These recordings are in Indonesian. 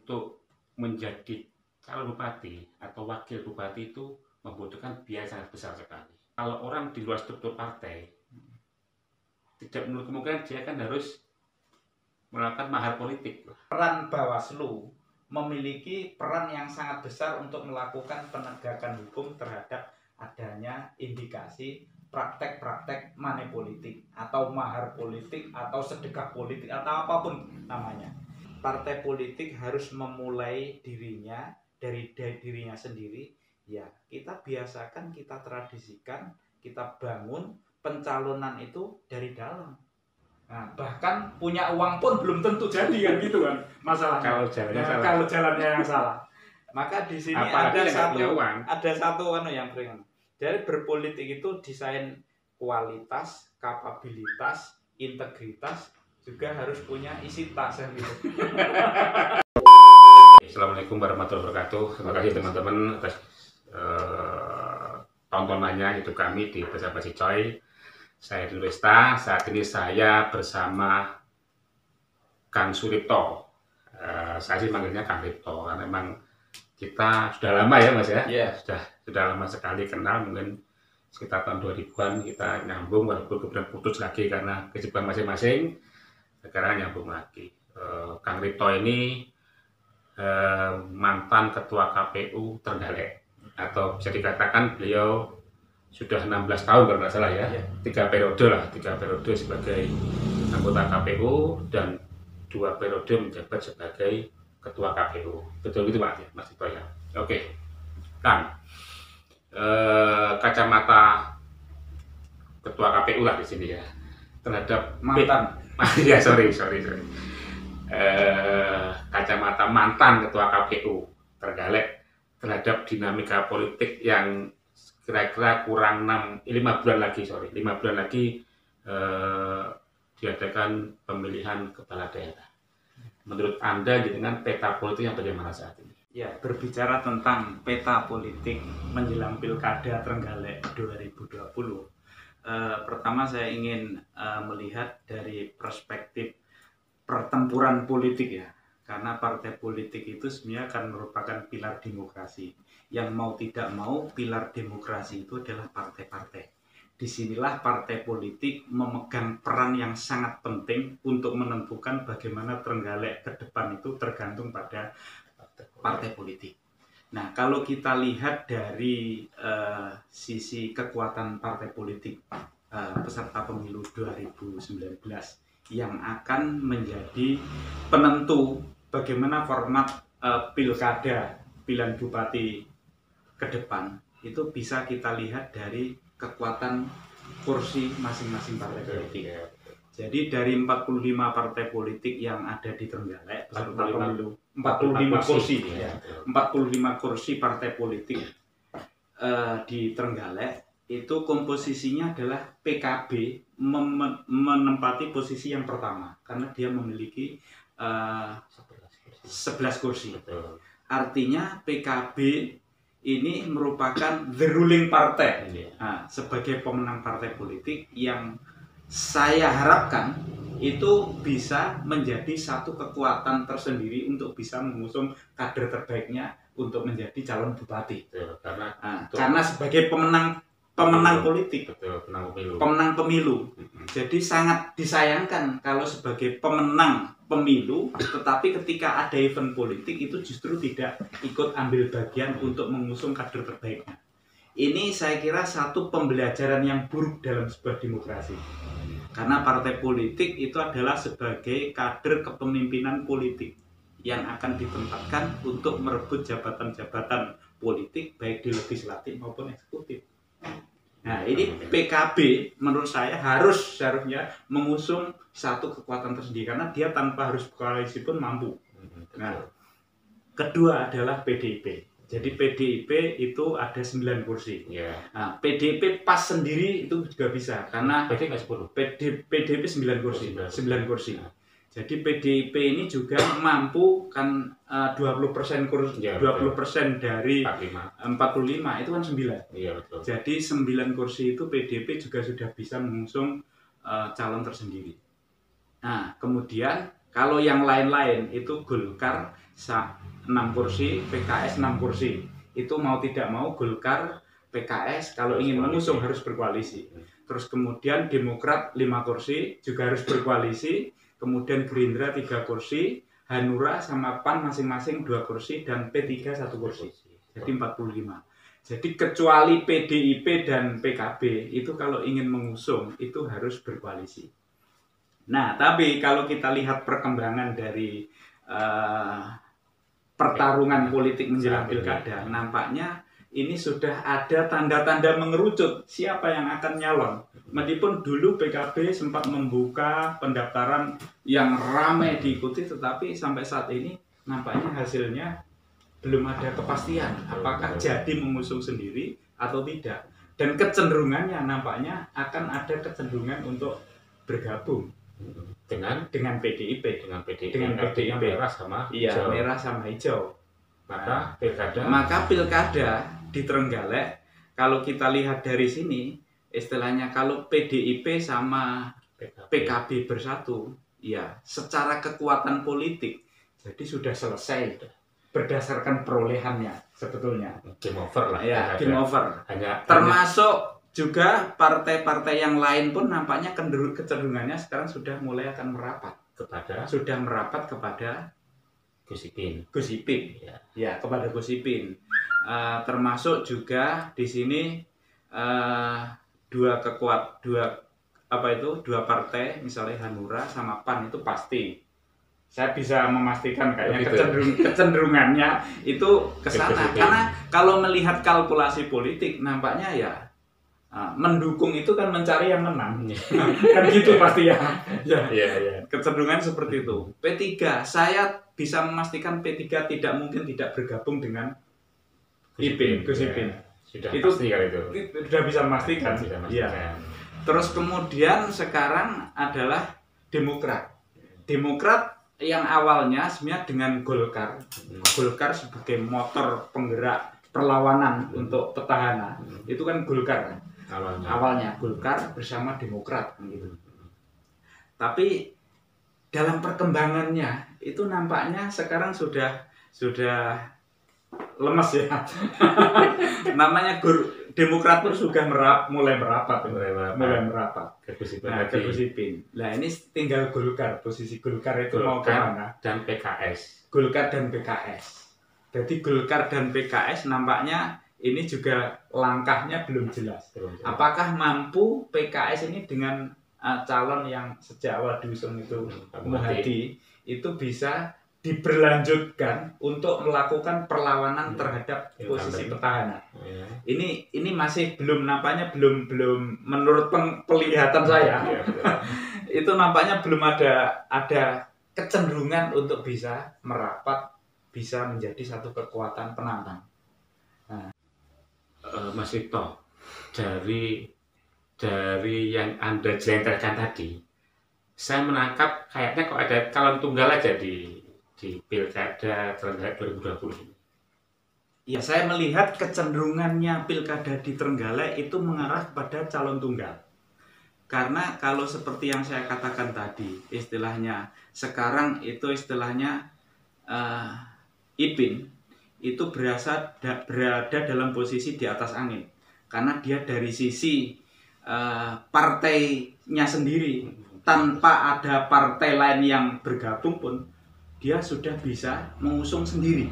untuk menjadi calon bupati atau wakil bupati itu membutuhkan biaya sangat besar sekali. Kalau orang di luar struktur partai, tidak menurut kemungkinan dia kan harus melakukan mahar politik. Peran Bawaslu memiliki peran yang sangat besar untuk melakukan penegakan hukum terhadap adanya indikasi praktek-praktek money politik atau mahar politik atau sedekah politik atau apapun namanya. Partai politik harus memulai dirinya dari dirinya sendiri. Ya, kita biasakan, kita tradisikan, kita bangun pencalonan itu dari dalam. Nah, bahkan punya uang pun belum tentu jadi kan gitu kan masalahnya. Kalau jalannya salah. Kalau jalannya yang salah. Maka di sini ada satu yang beringat. Jadi berpolitik itu desain kualitas, kapabilitas, integritas, juga harus punya isi tas yang gitu. Assalamualaikum warahmatullahi wabarakatuh. Terima kasih teman-teman atas tontonannya YouTube kami di Basa Basi Coy. Saya Dulwesta. Saat ini saya bersama Kang Suripto. Saya sih manggilnya Kang Suripto karena memang kita sudah lama ya Mas ya. Yeah. Sudah lama sekali kenal, mungkin sekitar tahun 2000-an kita nyambung, walaupun kemudian putus lagi karena kesibukan masing-masing. Sekarang nyambung lagi. Kang Suripto ini mantan ketua KPU Trenggalek, atau bisa dikatakan beliau sudah 16 tahun kalau nggak salah ya, 3 periode sebagai anggota KPU dan 2 periode menjabat sebagai ketua KPU. Betul gitu Pak Mas Tito ya? Oke, Kang, kacamata ketua KPU lah di sini ya terhadap mantan. Ya sorry. Kacamata mantan ketua KPU Trenggalek terhadap dinamika politik yang kira-kira kurang 5 bulan lagi diadakan pemilihan kepala daerah. Menurut Anda dengan peta politik yang bagaimana saat ini? Ya, berbicara tentang peta politik menjelang Pilkada Trenggalek 2020, pertama saya ingin melihat dari perspektif pertempuran politik ya. Karena partai politik itu sebenarnya akan merupakan pilar demokrasi. Yang mau tidak mau, pilar demokrasi itu adalah partai-partai. Disinilah partai politik memegang peran yang sangat penting untuk menentukan bagaimana Trenggalek ke depan itu tergantung pada partai politik. Nah, kalau kita lihat dari sisi kekuatan partai politik peserta pemilu 2019 yang akan menjadi penentu bagaimana format pilkada pilihan bupati ke depan, itu bisa kita lihat dari kekuatan kursi masing-masing partai politik. Jadi dari 45 partai politik yang ada di Trenggalek peserta pemilu, 45 kursi ya. 45 kursi partai politik di Trenggalek itu komposisinya adalah PKB menempati posisi yang pertama karena dia memiliki 11 kursi. Artinya PKB ini merupakan the ruling partai. Nah, sebagai pemenang partai politik yang saya harapkan itu bisa menjadi satu kekuatan tersendiri untuk bisa mengusung kader terbaiknya untuk menjadi calon bupati. Karena sebagai pemenang politik, pemenang pemilu. Jadi sangat disayangkan kalau sebagai pemenang pemilu, tetapi ketika ada event politik itu justru tidak ikut ambil bagian untuk mengusung kader terbaiknya. Ini saya kira satu pembelajaran yang buruk dalam sebuah demokrasi. Karena partai politik itu adalah sebagai kader kepemimpinan politik yang akan ditempatkan untuk merebut jabatan-jabatan politik baik di legislatif maupun eksekutif. Nah, ini PKB menurut saya harusnya mengusung satu kekuatan tersendiri karena dia tanpa harus koalisi pun mampu. Nah, kedua adalah PDIP. Jadi PDIP itu ada 9 kursi. Nah, PDIP pas sendiri itu juga bisa karena PDIP 9 kursi. 9 kursi. Jadi PDIP ini juga mampu kan 20% kursi, 20% dari 45 itu kan 9. Iya, betul. Jadi 9 kursi itu PDIP juga sudah bisa mengusung calon tersendiri. Nah, kemudian Kalau yang lain-lain itu Golkar 6 kursi, PKS 6 kursi. Itu mau tidak mau Golkar, PKS kalau ingin mengusung harus berkoalisi. Terus kemudian Demokrat 5 kursi juga harus berkoalisi. Kemudian Gerindra 3 kursi, Hanura sama PAN masing-masing 2 kursi, dan P3 1 kursi. Jadi 45. Jadi kecuali PDIP dan PKB itu kalau ingin mengusung itu harus berkoalisi. Nah, tapi kalau kita lihat perkembangan dari pertarungan politik menjelang pilkada, nampaknya ini sudah ada tanda-tanda mengerucut siapa yang akan nyalon. Meskipun dulu PKB sempat membuka pendaftaran yang ramai diikuti, tetapi sampai saat ini nampaknya hasilnya belum ada kepastian apakah jadi mengusung sendiri atau tidak. Dan kecenderungannya nampaknya akan ada kecenderungan untuk bergabung dengan PDIP, dengan PDIP merah sama hijau. Merah sama hijau. Maka pilkada di Trenggalek kalau kita lihat dari sini, istilahnya kalau PDIP sama PKB bersatu, ya secara kekuatan politik jadi sudah selesai berdasarkan perolehannya sebetulnya. Game over lah. Ya, game over. Termasuk juga partai-partai yang lain pun nampaknya kecenderungannya sekarang sudah mulai akan merapat kepada Gus Ipin. Ya, kepada Gus Ipin. Termasuk juga di sini dua partai misalnya Hanura sama PAN itu pasti. Saya bisa memastikan kayaknya kecenderungannya itu ke sana. Karena kalau melihat kalkulasi politik nampaknya ya mendukung itu kan mencari yang menang. Kan gitu pasti ya. Kecenderungan seperti itu. P3, saya bisa memastikan P3 tidak mungkin tidak bergabung dengan Gus Ipin. Itu pasti kali itu. Sudah bisa memastikan. Ya. Terus kemudian sekarang adalah Demokrat yang awalnya sebenarnya dengan Golkar sebagai motor penggerak perlawanan untuk petahana, itu kan Golkar awalnya Golkar bersama Demokrat gitu. Tapi dalam perkembangannya itu nampaknya sekarang sudah lemes ya. Namanya Demokrat pun sudah mulai merapat ke Gus Ipin. Nah, ini tinggal Golkar, posisi Golkar itu mau kemana? Dan PKS. Golkar dan PKS. Jadi Golkar dan PKS nampaknya ini juga langkahnya belum jelas. Apakah mampu PKS ini dengan calon yang sejak awal diusung itu Muhadi itu bisa diberlanjutkan untuk melakukan perlawanan terhadap posisi petahana. Ini masih belum, nampaknya belum menurut penglihatan saya. Itu nampaknya belum ada kecenderungan untuk bisa merapat, bisa menjadi satu kekuatan penantang. Mas Victor, dari yang Anda jelentarkan tadi, saya menangkap kayaknya kok ada calon tunggal aja di Pilkada Trenggalek 2020 ini. Ya, saya melihat kecenderungannya Pilkada di Trenggalek itu mengarah kepada calon tunggal. Karena kalau seperti yang saya katakan tadi, istilahnya sekarang itu istilahnya Ipin itu berada dalam posisi di atas angin. Karena dia dari sisi partainya sendiri, tanpa ada partai lain yang bergabung pun, dia sudah bisa mengusung sendiri.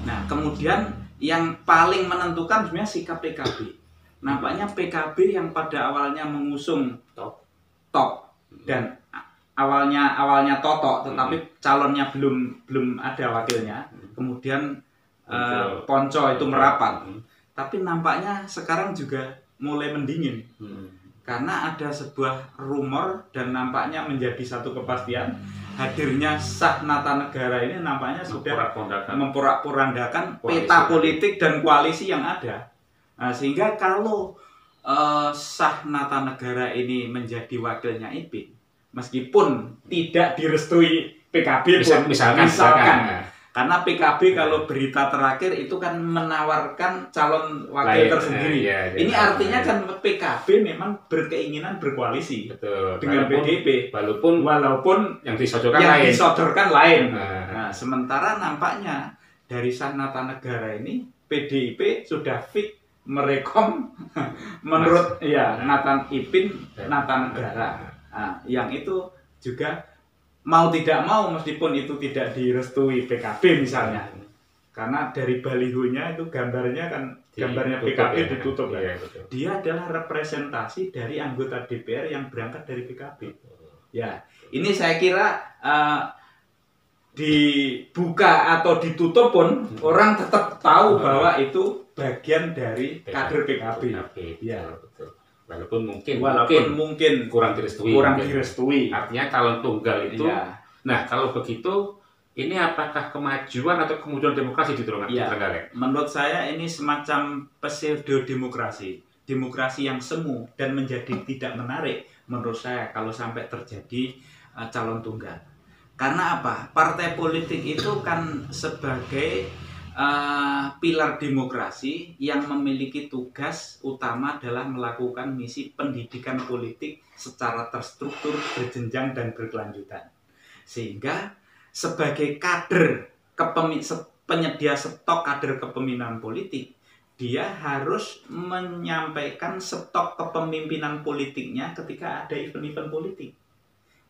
Nah, kemudian yang paling menentukan sebenarnya sikap PKB. Nampaknya PKB yang pada awalnya mengusung top dan awalnya Totok, tetapi calonnya belum ada wakilnya. Kemudian Ponco itu merapat. Tapi nampaknya sekarang juga mulai mendingin. Karena ada sebuah rumor dan nampaknya menjadi satu kepastian. Hadirnya Sah Nata Negara ini nampaknya sudah memporak-porandakan peta politik dan koalisi yang ada. Nah, sehingga kalau Sah Nata Negara ini menjadi wakilnya Ipin, meskipun tidak direstui PKB misalkan, Karena PKB kalau berita terakhir itu kan menawarkan calon wakil tersendiri. Ini artinya kan PKB memang berkeinginan berkoalisi dengan PDIP. Walaupun yang disodorkan lain. Nah, sementara nampaknya dari Nata Negara ini PDIP sudah fit merekom menurut Nata Negara. Nah, yang itu juga mau tidak mau meskipun itu tidak direstui PKB misalnya, karena dari balihonya itu gambarnya PKB ditutup ya. Dia adalah representasi dari anggota DPR yang berangkat dari PKB. Ya, ini saya kira dibuka atau ditutup pun orang tetap tahu bahwa itu bagian dari kader PKB. Ya. Walaupun mungkin kurang direstui. Artinya calon tunggal itu. Nah, kalau begitu ini apakah kemajuan atau kemudian demokrasi di Trenggalek? Menurut saya ini semacam pseudo demokrasi yang semu dan menjadi tidak menarik menurut saya kalau sampai terjadi calon tunggal. Karena apa? Partai politik itu kan sebagai pilar demokrasi yang memiliki tugas utama adalah melakukan misi pendidikan politik secara terstruktur, berjenjang, dan berkelanjutan. Sehingga sebagai kader penyedia stok kader kepemimpinan politik, dia harus menyampaikan stok kepemimpinan politiknya ketika ada event-event politik.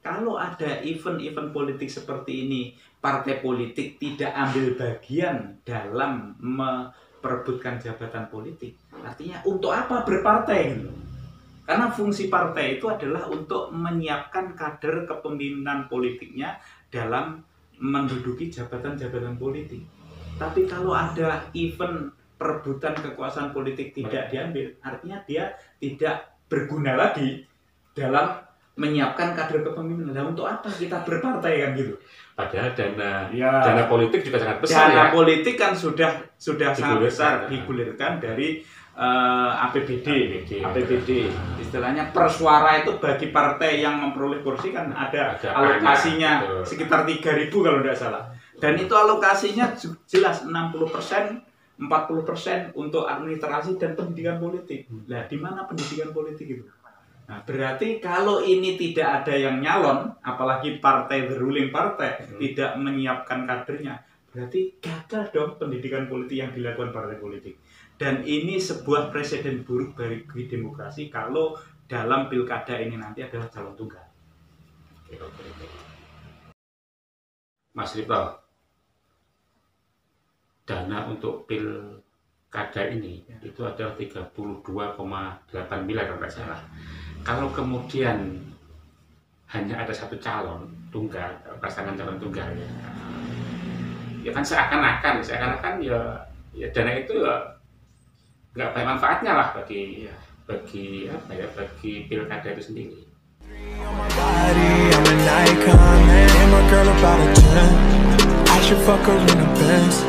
Kalau ada event-event politik seperti ini, partai politik tidak ambil bagian dalam memperebutkan jabatan politik, artinya untuk apa berpartai? Karena fungsi partai itu adalah untuk menyiapkan kader kepemimpinan politiknya dalam menduduki jabatan-jabatan politik. Tapi kalau ada event perebutan kekuasaan politik tidak diambil, artinya dia tidak berguna lagi dalam menyiapkan kader kepemimpinan. Nah, untuk apa kita berpartai kan gitu? Padahal dana politik juga sangat besar. Dana politik kan sudah sangat besar digulirkan dari APBD. Istilahnya per suara itu bagi partai yang memperoleh kursi kan ada alokasinya sekitar 3.000 kalau tidak salah. Dan itu alokasinya jelas 60%, 40% untuk administrasi dan pendidikan politik. Nah, di mana pendidikan politik itu? Nah, berarti kalau ini tidak ada yang nyalon, apalagi partai the ruling partai tidak menyiapkan kadernya, berarti gagal dong pendidikan politik yang dilakukan partai politik. Dan ini sebuah presiden buruk bagi demokrasi kalau dalam pilkada ini nanti adalah calon tunggal. Mas Ripto, dana untuk pilkada ini itu adalah 32,8 miliar kalau tidak salah. Kalau kemudian hanya ada satu calon tunggal, pasangan calon tunggal ya kan seakan-akan ya dana itu nggak banyak manfaatnya lah bagi pilkada itu sendiri. I should fuck her in the Benz.